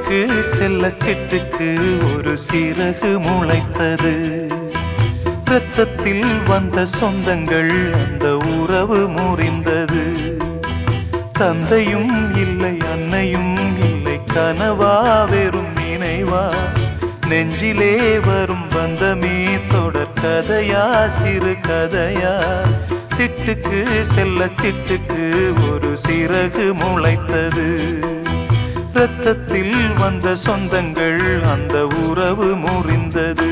சிட்டுக்கு செல்ல சிட்டுக்கு ஒரு சிறகு முளைத்தது. இரத்தத்தில் வந்த சொந்தங்கள் அந்த உறவு முறிந்தது. தந்தையும் இல்லை அன்னையும் இல்லை, கனவா வெறும் நினைவா, நெஞ்சிலே வரும் பந்தமே தொடர் கதையா சிறு கதையா. சிட்டுக்கு செல்ல சிட்டுக்கு ஒரு சிறகு முளைத்தது. இரத்தத்தில் வந்த சொந்தங்கள் அந்த உறவு முறிந்தது.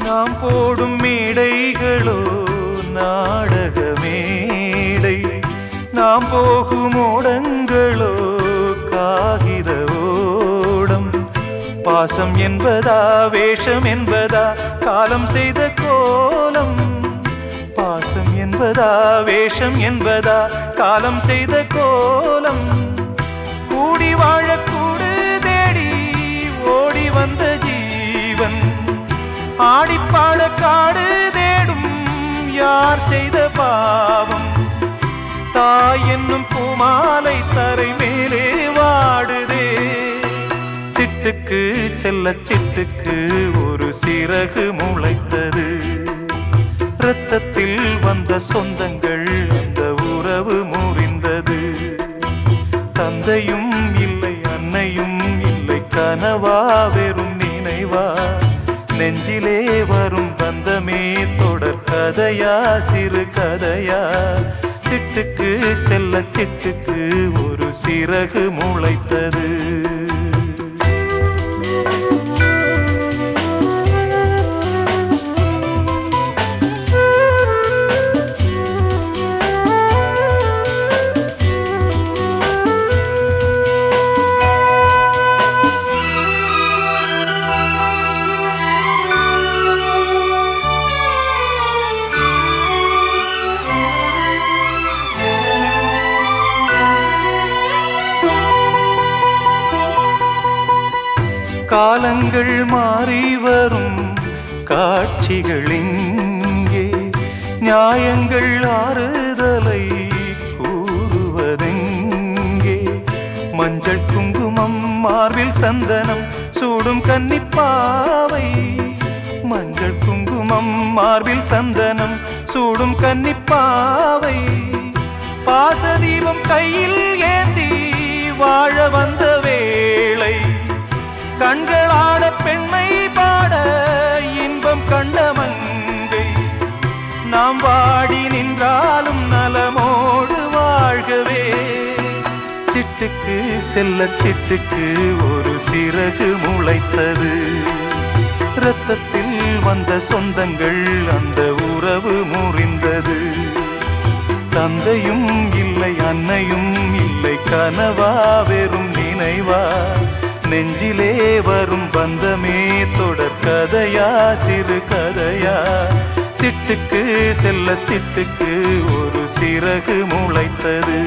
நாம் போடும் மேடைகளோ நாடக மேடை, நாம் போகும் ஓடங்களோ காகித ஓடம். பாசம் என்பதா வேஷம் என்பதா காலம் செய்த கோலம். பாசம் என்பதா வேஷம் என்பதா காலம் செய்த கோலம். கூடி வாழ கூடு தேடி ஓடி வந்த ஜீவன், ஆடிப்பாட காடு தேடும் யார் செய்த பாவம். தாய் என்னும் பூமாலை தரை மேலே வாடுதே. சிட்டுக்கு செல்ல சிட்டுக்கு ஒரு சிறகு முளைத்தது. இரத்தத்தில் வந்த சொந்தங்கள் அந்த உறவு முறிந்தது. தந்தையும் இல்லை அன்னையும் இல்லை, கனவா வெறும் நினைவா, நெஞ்சிலே வரும் பந்தமே தொடர் கதையா சிறு கதையா. சிட்டுக்கு செல்ல சிட்டுக்கு ஒரு சிறகு முளைத்தது. காலங்கள் மாறி வரும் காட்சிகள் இங்கே, நியாயங்கள் ஆறுதலை கூறுவதெங்கே. மஞ்சள் குங்குமம் மார்பில் சந்தனம் சூடும் கன்னிப்பாவை. மஞ்சள் குங்குமம் மார்பில் சந்தனம் சூடும் கன்னிப்பாவை. பாசதீபம் கையில் ஏந்தி வாழ வந்த வேளை, கண்களாட பெண்மை பாட இன்பம் கண்ட மங்கை. நாம் வாடி நின்றாலும் நலமோடு வாழ்கவே. சிட்டுக்கு செல்ல சிட்டுக்கு ஒரு சிறகு முளைத்தது. இரத்தத்தில் வந்த சொந்தங்கள் அந்த உறவு முறிந்தது. தந்தையும் இல்லை அன்னையும் இல்லை, கனவா வெறும் நினைவா, நெஞ்சிலே வரும் பந்தமே தொடர் கதையா சிறு கதையா. சிட்டுக்கு செல்ல சிட்டுக்கு ஒரு சிறகு முளைத்தது.